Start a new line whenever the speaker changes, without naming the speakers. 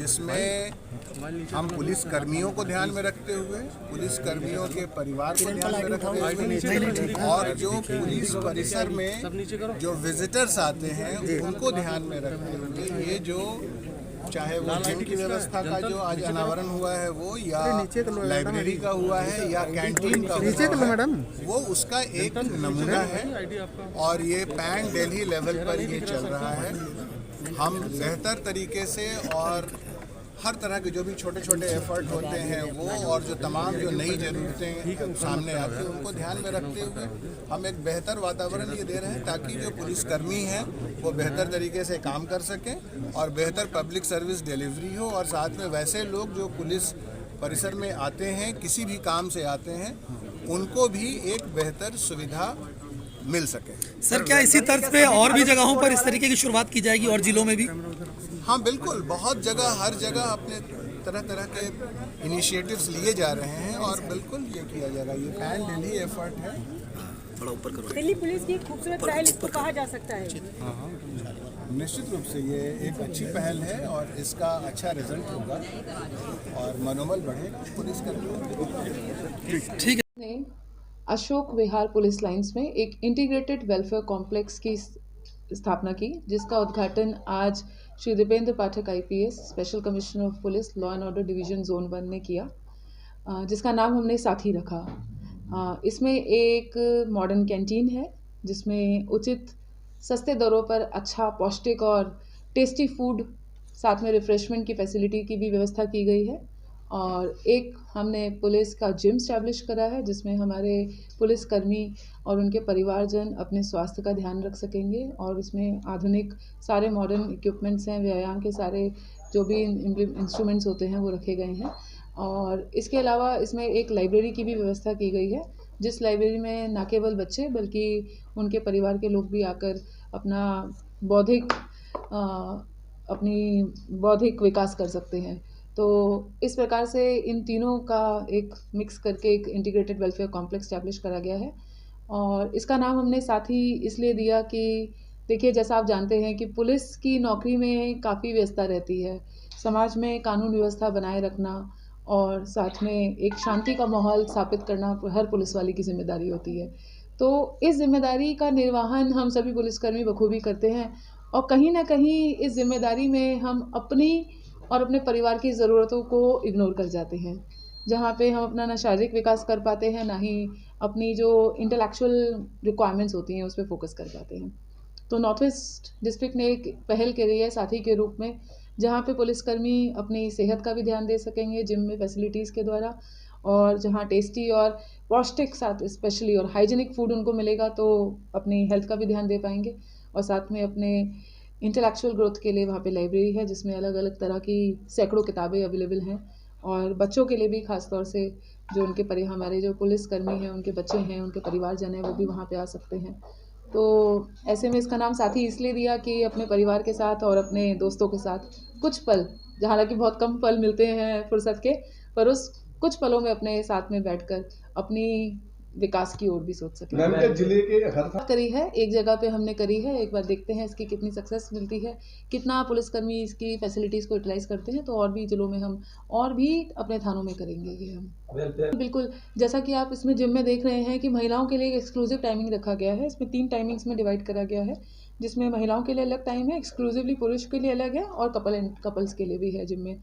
जिसमें हम पुलिस कर्मियों को ध्यान में रखते हुए, पुलिस कर्मियों के परिवार को ध्यान में रखते हुए और जो पुलिस परिसर में जो विजिटर्स आते हैं उनको ध्यान में रखते हुए ये जो चाहे वो जिम की व्यवस्था का जो आज अनावरण हुआ है वो या लाइब्रेरी का हुआ है या कैंटीन का हुआ है वो उसका एक नमूना है और ये पैन दिल्ली लेवल पर ये चल रहा है। हम बेहतर तरीके से और हर तरह के जो भी छोटे छोटे एफर्ट होते हैं वो और जो तमाम जो नई ज़रूरतें सामने आती हैं उनको ध्यान में रखते हुए हम एक बेहतर वातावरण ये दे रहे हैं ताकि जो पुलिसकर्मी हैं वो बेहतर तरीके से काम कर सकें और बेहतर पब्लिक सर्विस डिलीवरी हो और साथ में वैसे लोग जो पुलिस परिसर में आते हैं किसी भी काम से आते हैं उनको भी एक बेहतर सुविधा मिल सके।
सर क्या इसी तर्ज पे और भी जगहों पर इस तरीके की शुरुआत की जाएगी और जिलों में भी?
हाँ बिल्कुल, बहुत जगह हर जगह अपने तरह तरह के इनिशिएटिव्स लिए जा रहे हैं और बिल्कुल ये किया जाएगा। ये पैन दिल्ली एफर्ट है।
थोड़ा ऊपर करो।
दिल्ली पुलिस की खूबसूरत पहल इसको कहा जा सकता है।
निश्चित रूप से ये एक अच्छी पहल है और इसका अच्छा रिजल्ट होगा और मनोबल बढ़ेगा पुलिस कर्मियों।
ठीक है।
अशोक विहार पुलिस लाइंस में एक इंटीग्रेटेड वेलफेयर कॉम्प्लेक्स की स्थापना की, जिसका उद्घाटन आज Shri Dipendra Pathak IPS special commissioner of police law and order division zone 1 ने किया, जिसका नाम हमने साथी रखा। इसमें एक मॉडर्न कैंटीन है जिसमें उचित सस्ते दरों पर अच्छा पौष्टिक और टेस्टी फूड साथ में रिफ़्रेशमेंट की फैसिलिटी की भी व्यवस्था की गई है और एक हमने पुलिस का जिम स्टैब्लिश करा है जिसमें हमारे पुलिसकर्मी और उनके परिवारजन अपने स्वास्थ्य का ध्यान रख सकेंगे और इसमें आधुनिक सारे मॉडर्न इक्विपमेंट्स हैं, व्यायाम के सारे जो भी इंस्ट्रूमेंट्स होते हैं वो रखे गए हैं और इसके अलावा इसमें एक लाइब्रेरी की भी व्यवस्था की गई है जिस लाइब्रेरी में न केवल बच्चे बल्कि उनके परिवार के लोग भी आकर अपना बौद्धिक विकास कर सकते हैं। तो इस प्रकार से इन तीनों का एक मिक्स करके एक इंटीग्रेटेड वेलफेयर कॉम्प्लेक्स स्टैब्लिश करा गया है और इसका नाम हमने साथ ही इसलिए दिया कि देखिए जैसा आप जानते हैं कि पुलिस की नौकरी में काफ़ी व्यस्तता रहती है, समाज में कानून व्यवस्था बनाए रखना और साथ में एक शांति का माहौल स्थापित करना हर पुलिस वाले की जिम्मेदारी होती है। तो इस जिम्मेदारी का निर्वहन हम सभी पुलिसकर्मी बखूबी करते हैं और कहीं ना कहीं इस जिम्मेदारी में हम अपनी और अपने परिवार की ज़रूरतों को इग्नोर कर जाते हैं, जहाँ पे हम अपना ना शारीरिक विकास कर पाते हैं ना ही अपनी जो इंटेलेक्चुअल रिक्वायरमेंट्स होती हैं उस पर फोकस कर पाते हैं। तो नॉर्थ ईस्ट डिस्ट्रिक्ट ने एक पहल करी है साथी के रूप में, जहाँ पे पुलिसकर्मी अपनी सेहत का भी ध्यान दे सकेंगे जिम में फैसिलिटीज़ के द्वारा और जहाँ टेस्टी और पौष्टिक साथ स्पेशली और हाइजीनिक फूड उनको मिलेगा तो अपनी हेल्थ का भी ध्यान दे पाएंगे और साथ में अपने इंटेलेक्चुअल ग्रोथ के लिए वहाँ पे लाइब्रेरी है जिसमें अलग अलग तरह की सैकड़ों किताबें अवेलेबल हैं और बच्चों के लिए भी ख़ास तौर से जो हमारे जो पुलिसकर्मी हैं उनके बच्चे हैं उनके परिवारजन हैं वो भी वहाँ पे आ सकते हैं। तो ऐसे में इसका नाम साथी इसलिए दिया कि अपने परिवार के साथ और अपने दोस्तों के साथ कुछ पल, हालांकि बहुत कम पल मिलते हैं फुर्सत के, पर उस कुछ पलों में अपने साथ में बैठकर अपनी विकास की ओर भी सोच सकें।
जिले के हर
करी है एक जगह पे हमने करी है, एक बार देखते हैं इसकी कितनी सक्सेस मिलती है, कितना पुलिसकर्मी इसकी फैसिलिटीज़ को यूटिलाइज़ करते हैं, तो और भी जिलों में हम और भी अपने थानों में करेंगे ये हम। बिल्कुल, जैसा कि आप इसमें जिम में देख रहे हैं कि महिलाओं के लिए एक्सक्लूसिव टाइमिंग रखा गया है, इसमें 3 टाइमिंग्स में डिवाइड करा गया है जिसमें महिलाओं के लिए अलग टाइम है, एक्सक्लूसिवली पुरुष के लिए अलग है और कपल्स के लिए भी है जिम में।